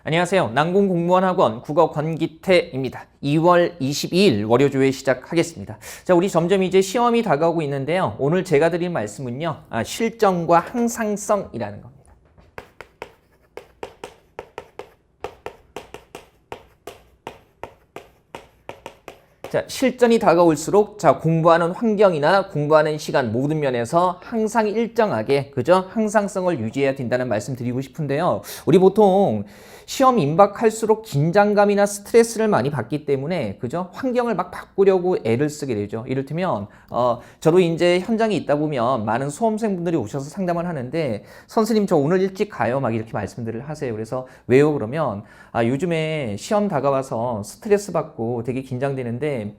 안녕하세요. 난공공무원학원 국어 권기태입니다. 2월 22일 월요조회 시작하겠습니다. 자, 우리 점점 이제 시험이 다가오고 있는데요. 오늘 제가 드릴 말씀은요. 실전과 항상성이라는 겁니다. 자, 실전이 다가올수록 공부하는 환경이나 공부하는 시간 모든 면에서 항상 일정하게 항상성을 유지해야 된다는 말씀 드리고 싶은데요. 우리 보통 시험 임박할수록 긴장감이나 스트레스를 많이 받기 때문에 환경을 막 바꾸려고 애를 쓰게 되죠. 이를테면 저도 이제 현장에 있다 보면 많은 수험생분들이 오셔서 상담을 하는데 선생님 저 오늘 일찍 가요 막 이렇게 말씀들을 하세요. 그래서 왜요? 그러면 요즘에 시험 다가와서 스트레스 받고 되게 긴장되는데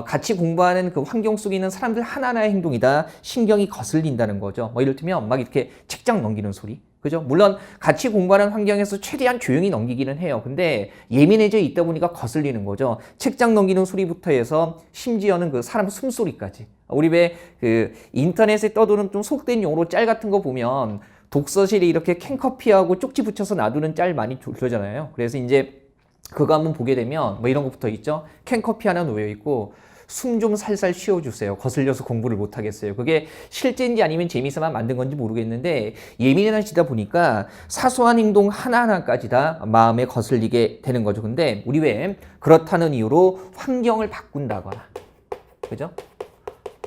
같이 공부하는 그 환경 속에 있는 사람들 하나하나의 행동이다 신경이 거슬린다는 거죠. 이를테면 막 이렇게 책장 넘기는 소리. 물론 같이 공부하는 환경에서 최대한 조용히 넘기기는 해요. 근데 예민해져 있다 보니까 거슬리는 거죠. 책장 넘기는 소리부터 해서 심지어는 그 사람 숨소리까지. 우리 왜 그 인터넷에 떠도는 좀 속된 용어로 짤 같은 거 보면 독서실에 이렇게 캔커피하고 쪽지 붙여서 놔두는 짤 많이 그러잖아요. 그래서 이제 그거 한번 보게 되면 이런 거 붙어 있죠. 캔커피 하나 놓여 있고 숨 좀 살살 쉬어주세요. 거슬려서 공부를 못 하겠어요. 그게 실제인지 아니면 재미있어만 만든 건지 모르겠는데 예민해지다 보니까 사소한 행동 하나하나까지 다 마음에 거슬리게 되는 거죠. 근데 우리 왜 그렇다는 이유로 환경을 바꾼다거나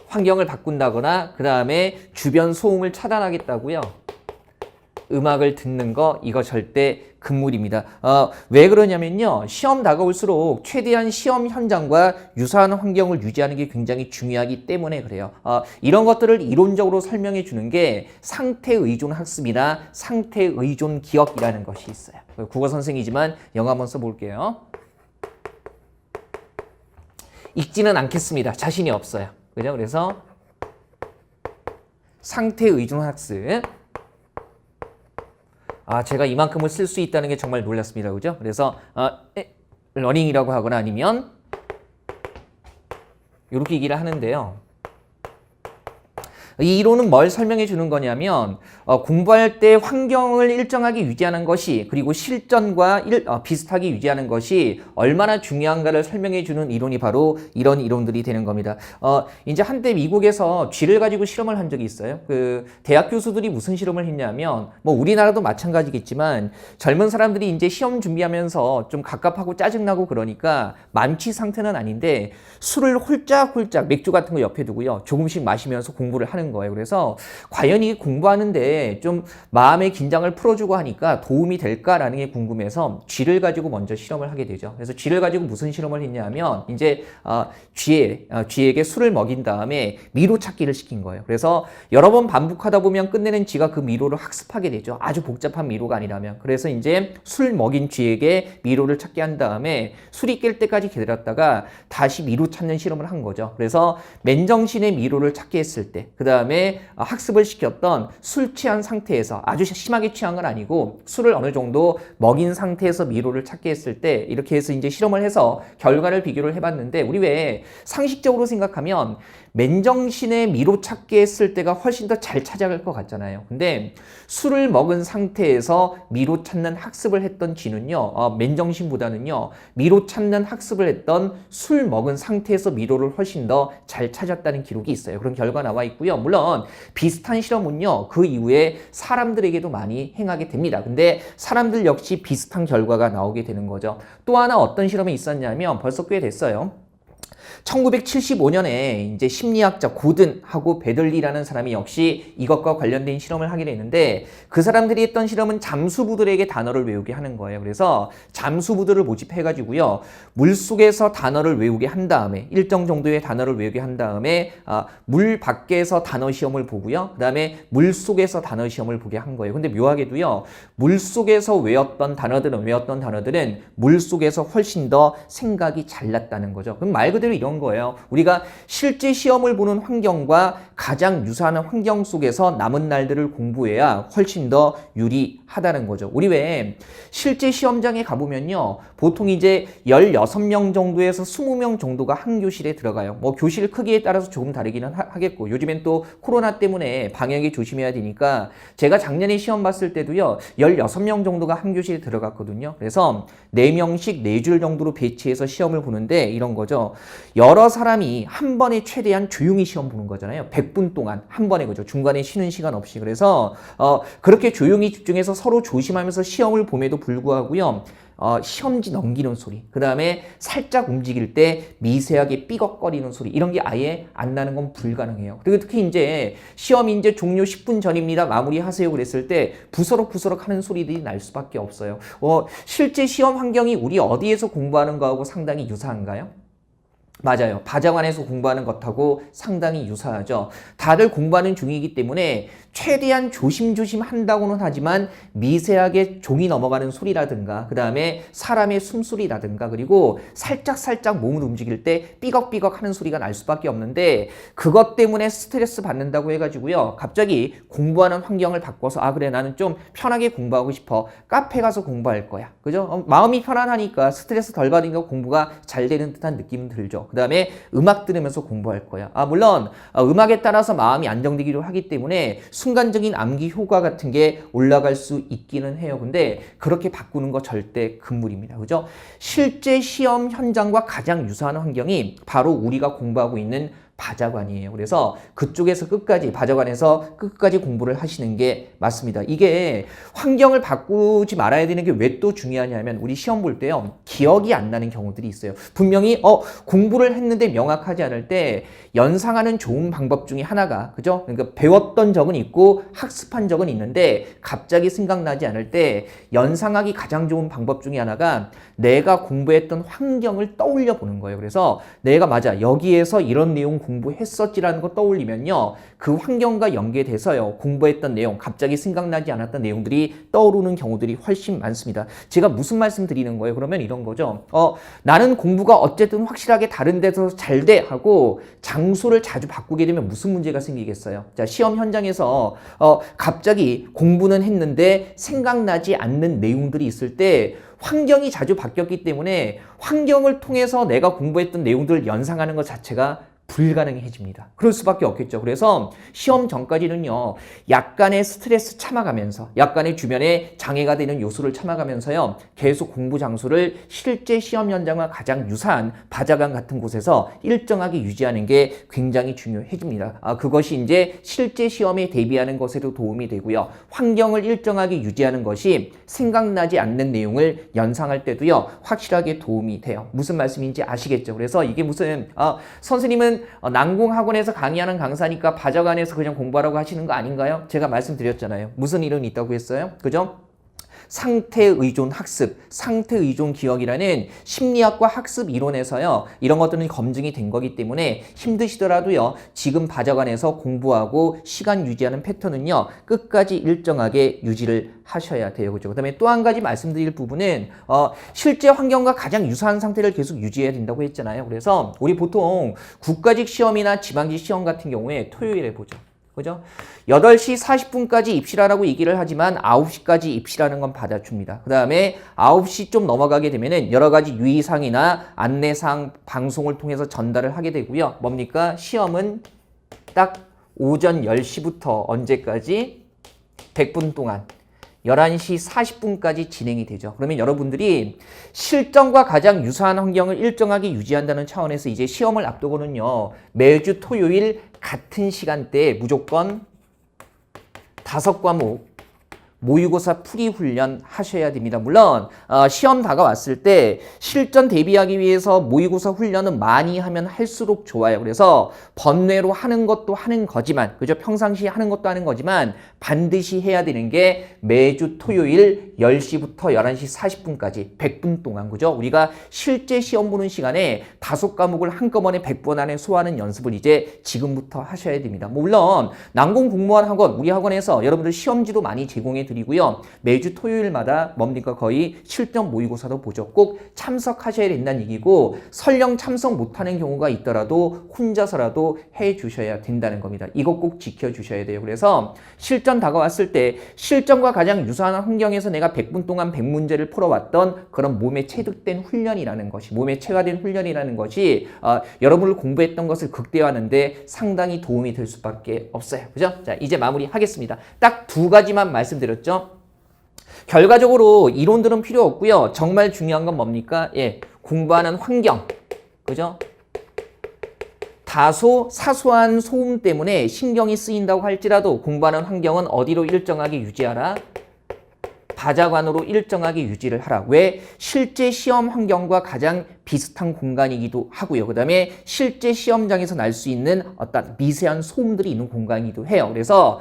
환경을 바꾼다거나 그 다음에 주변 소음을 차단하겠다고요. 음악을 듣는 거 이거 절대 금물입니다. 왜 그러냐면요. 시험 다가올수록 최대한 시험 현장과 유사한 환경을 유지하는 게 굉장히 중요하기 때문에 그래요. 이런 것들을 이론적으로 설명해 주는 게 상태 의존 학습이나 상태 의존 기억이라는 것이 있어요. 국어 선생이지만 영어 한번 써볼게요. 읽지는 않겠습니다. 자신이 없어요. 그래서 상태 의존 학습. 제가 이만큼을 쓸 수 있다는 게 정말 놀랐습니다. 그래서 러닝이라고 하거나 아니면 이렇게 얘기를 하는데요. 이 이론은 뭘 설명해 주는 거냐면 공부할 때 환경을 일정하게 유지하는 것이 그리고 실전과 비슷하게 유지하는 것이 얼마나 중요한가를 설명해 주는 이론이 바로 이런 이론들이 되는 겁니다. 이제 한때 미국에서 쥐를 가지고 실험을 한 적이 있어요. 그 대학 교수들이 무슨 실험을 했냐면 우리나라도 마찬가지겠지만 젊은 사람들이 이제 시험 준비하면서 좀 갑갑하고 짜증나고 그러니까 만취 상태는 아닌데 술을 홀짝홀짝 맥주 같은 거 옆에 두고요. 조금씩 마시면서 공부를 하는 거예요. 그래서 과연 이 공부하는데 좀 마음의 긴장을 풀어주고 하니까 도움이 될까라는 게 궁금해서 쥐를 가지고 먼저 실험을 하게 되죠. 그래서 쥐를 가지고 무슨 실험을 했냐면 이제 쥐에게 술을 먹인 다음에 미로 찾기를 시킨 거예요. 그래서 여러 번 반복하다 보면 끝내는 쥐가 그 미로를 학습하게 되죠. 아주 복잡한 미로가 아니라면. 그래서 이제 술 먹인 쥐에게 미로를 찾게 한 다음에 술이 깰 때까지 기다렸다가 다시 미로 찾는 실험을 한 거죠. 그래서 맨정신에 미로를 찾게 했을 때 그 다음에 학습을 시켰던 술 취한 상태에서 아주 심하게 취한 건 아니고 술을 어느 정도 먹인 상태에서 미로를 찾게 했을 때 이렇게 해서 이제 실험을 해서 결과를 비교를 해봤는데 우리 왜 상식적으로 생각하면 맨정신에 미로 찾게 했을 때가 훨씬 더 잘 찾아갈 것 같잖아요. 근데 술을 먹은 상태에서 미로 찾는 학습을 했던 쥐는요. 맨정신보다는요. 미로 찾는 학습을 했던 술 먹은 상태에서 미로를 훨씬 더 잘 찾았다는 기록이 있어요. 그런 결과 나와 있고요. 물론 비슷한 실험은요. 그 이후에 사람들에게도 많이 행하게 됩니다. 근데 사람들 역시 비슷한 결과가 나오게 되는 거죠. 또 하나 어떤 실험이 있었냐면 벌써 꽤 됐어요. 1975년에 이제 심리학자 고든하고 베들리라는 사람이 역시 이것과 관련된 실험을 하게 되는데 그 사람들이 했던 실험은 잠수부들에게 단어를 외우게 하는 거예요. 그래서 잠수부들을 모집해가지고요. 물속에서 단어를 외우게 한 다음에 일정 정도의 단어를 외우게 한 다음에 물 밖에서 단어 시험을 보고요. 그 다음에 물속에서 단어 시험을 보게 한 거예요. 근데 묘하게도요. 물속에서 외웠던 단어들은 물속에서 훨씬 더 생각이 잘 났다는 거죠. 그럼 말 그대로 이런 거예요. 우리가 실제 시험을 보는 환경과 가장 유사한 환경 속에서 남은 날들을 공부해야 훨씬 더 유리하다는 거죠. 우리 왜 실제 시험장에 가보면요. 보통 이제 16명 정도에서 20명 정도가 한 교실에 들어가요. 뭐 교실 크기에 따라서 조금 다르기는 하겠고 요즘엔 또 코로나 때문에 방역에 조심해야 되니까 제가 작년에 시험 봤을 때도요. 16명 정도가 한 교실에 들어갔거든요. 그래서 4명씩 4줄 정도로 배치해서 시험을 보는데 이런 거죠. 여러 사람이 한 번에 최대한 조용히 시험 보는 거잖아요. 100분 동안 한 번에 그죠. 중간에 쉬는 시간 없이. 그래서 그렇게 조용히 집중해서 서로 조심하면서 시험을 봄에도 불구하고요. 시험지 넘기는 소리, 그 다음에 살짝 움직일 때 미세하게 삐걱거리는 소리 이런 게 아예 안 나는 건 불가능해요. 그리고 특히 이제 시험이 이제 종료 10분 전입니다. 마무리하세요 그랬을 때 부스럭부스럭 하는 소리들이 날 수밖에 없어요. 실제 시험 환경이 우리 어디에서 공부하는 거하고 상당히 유사한가요? 맞아요. 바자관에서 공부하는 것하고 상당히 유사하죠. 다들 공부하는 중이기 때문에 최대한 조심조심 한다고는 하지만 미세하게 종이 넘어가는 소리라든가 그 다음에 사람의 숨소리라든가 그리고 살짝 몸을 움직일 때 삐걱삐걱 하는 소리가 날 수밖에 없는데 그것 때문에 스트레스 받는다고 해가지고요. 갑자기 공부하는 환경을 바꿔서 그래 나는 좀 편하게 공부하고 싶어. 카페 가서 공부할 거야. 그죠? 마음이 편안하니까 스트레스 덜 받으니까 공부가 잘 되는 듯한 느낌은 들죠. 그 다음에 음악 들으면서 공부할 거야. 물론 음악에 따라서 마음이 안정되기도 하기 때문에 순간적인 암기 효과 같은 게 올라갈 수 있기는 해요. 근데 그렇게 바꾸는 거 절대 금물입니다. 그죠? 실제 시험 현장과 가장 유사한 환경이 바로 우리가 공부하고 있는 바자관이에요. 그래서 그쪽에서 끝까지 바자관에서 끝까지 공부를 하시는 게 맞습니다. 이게 환경을 바꾸지 말아야 되는 게 왜 또 중요하냐면 우리 시험 볼 때요. 기억이 안 나는 경우들이 있어요. 분명히 공부를 했는데 명확하지 않을 때 연상하는 좋은 방법 중에 하나가 그죠? 그러니까 배웠던 적은 있고 학습한 적은 있는데 갑자기 생각나지 않을 때 연상하기 가장 좋은 방법 중에 하나가 내가 공부했던 환경을 떠올려 보는 거예요. 그래서 내가 맞아 여기에서 이런 내용 공부했었지라는 거 떠올리면요. 그 환경과 연계돼서요. 공부했던 내용, 갑자기 생각나지 않았던 내용들이 떠오르는 경우들이 훨씬 많습니다. 제가 무슨 말씀 드리는 거예요? 그러면 이런 거죠. 나는 공부가 어쨌든 확실하게 다른 데서 잘 돼 하고 장소를 자주 바꾸게 되면 무슨 문제가 생기겠어요? 자, 시험 현장에서 갑자기 공부는 했는데 생각나지 않는 내용들이 있을 때 환경이 자주 바뀌었기 때문에 환경을 통해서 내가 공부했던 내용들을 연상하는 것 자체가 불가능해집니다. 그럴 수밖에 없겠죠. 그래서 시험 전까지는요. 약간의 스트레스 참아가면서 약간의 주변에 장애가 되는 요소를 참아가면서요. 계속 공부 장소를 실제 시험 현장과 가장 유사한 바자관 같은 곳에서 일정하게 유지하는 게 굉장히 중요해집니다. 그것이 이제 실제 시험에 대비하는 것에도 도움이 되고요. 환경을 일정하게 유지하는 것이 생각나지 않는 내용을 연상할 때도요. 확실하게 도움이 돼요. 무슨 말씀인지 아시겠죠? 그래서 이게 무슨 선생님은 난공학원에서 강의하는 강사니까 바자관에서 그냥 공부하라고 하시는 거 아닌가요? 제가 말씀드렸잖아요. 무슨 이론이 있다고 했어요? 그죠? 상태의존 학습, 상태의존 기억이라는 심리학과 학습 이론에서요. 이런 것들은 검증이 된 거기 때문에 힘드시더라도요. 지금 바자관에서 공부하고 시간 유지하는 패턴은요. 끝까지 일정하게 유지를 하셔야 돼요. 그죠? 그 다음에 또 한 가지 말씀드릴 부분은 실제 환경과 가장 유사한 상태를 계속 유지해야 된다고 했잖아요. 그래서 우리 보통 국가직 시험이나 지방직 시험 같은 경우에 토요일에 보죠. 그죠? 8시 40분까지 입실하라고 얘기를 하지만 9시까지 입실하는 건 받아줍니다. 그 다음에 9시 좀 넘어가게 되면은 여러 가지 유의사항이나 안내사항 방송을 통해서 전달을 하게 되고요. 뭡니까? 시험은 딱 오전 10시부터 언제까지? 100분 동안 11시 40분까지 진행이 되죠. 그러면 여러분들이 실전과 가장 유사한 환경을 일정하게 유지한다는 차원에서 이제 시험을 앞두고는요. 매주 토요일 같은 시간대에 무조건 5과목 모의고사 풀이 훈련 하셔야 됩니다. 물론 시험 다가왔을 때 실전 대비하기 위해서 모의고사 훈련은 많이 하면 할수록 좋아요. 그래서 번외로 하는 것도 하는 거지만 그죠? 평상시에 하는 것도 하는 거지만 반드시 해야 되는 게 매주 토요일 10시부터 11시 40분까지 100분 동안 그죠? 우리가 실제 시험 보는 시간에 5과목을 한꺼번에 100분 안에 소화하는 연습을 이제 지금부터 하셔야 됩니다. 물론 난공 공무원 학원 우리 학원에서 여러분들 시험지도 많이 제공해 드리고요. 매주 토요일마다 뭡니까? 거의 실전 모의고사도 보죠. 꼭 참석하셔야 된다는 얘기고 설령 참석 못하는 경우가 있더라도 혼자서라도 해주셔야 된다는 겁니다. 이거 꼭 지켜주셔야 돼요. 그래서 실전 다가왔을 때 실전과 가장 유사한 환경에서 내가 100분 동안 100문제를 풀어왔던 그런 몸에 체득된 훈련이라는 것이 몸에 체화된 훈련이라는 것이 여러분을 공부했던 것을 극대화하는데 상당히 도움이 될 수밖에 없어요. 그죠? 자, 이제 마무리하겠습니다. 딱 두 가지만 말씀드렸죠. 결과적으로 이론들은 필요 없고요. 정말 중요한 건 뭡니까? 예, 공부하는 환경. 그죠? 다소 사소한 소음 때문에 신경이 쓰인다고 할지라도 공부하는 환경은 어디로 일정하게 유지하라? 바자관으로 일정하게 유지를 하라. 왜? 실제 시험 환경과 가장 비슷한 공간이기도 하고요. 그 다음에 실제 시험장에서 날 수 있는 어떤 미세한 소음들이 있는 공간이기도 해요. 그래서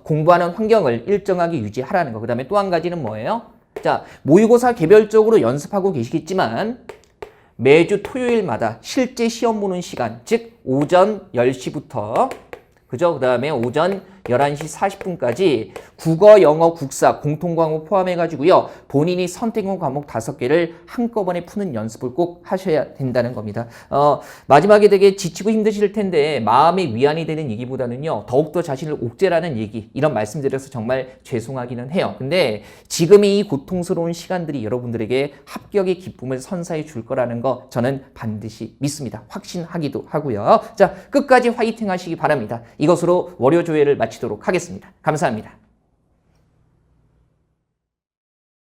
공부하는 환경을 일정하게 유지하라는 거. 그 다음에 또 한 가지는 뭐예요? 자, 모의고사 개별적으로 연습하고 계시겠지만 매주 토요일마다 실제 시험 보는 시간, 즉 오전 10시부터 그죠? 그 다음에 오전 11시 40분까지 국어, 영어, 국사, 공통과목 포함해가지고요. 본인이 선택한 과목 5개를 한꺼번에 푸는 연습을 꼭 하셔야 된다는 겁니다. 마지막에 되게 지치고 힘드실 텐데 마음의 위안이 되는 얘기보다는요. 더욱더 자신을 옥죄라는 얘기 이런 말씀드려서 정말 죄송하기는 해요. 근데 지금의 이 고통스러운 시간들이 여러분들에게 합격의 기쁨을 선사해 줄 거라는 거 저는 반드시 믿습니다. 확신하기도 하고요. 자, 끝까지 화이팅 하시기 바랍니다. 이것으로 월요조회를 마치도록 하겠습니다. 감사합니다.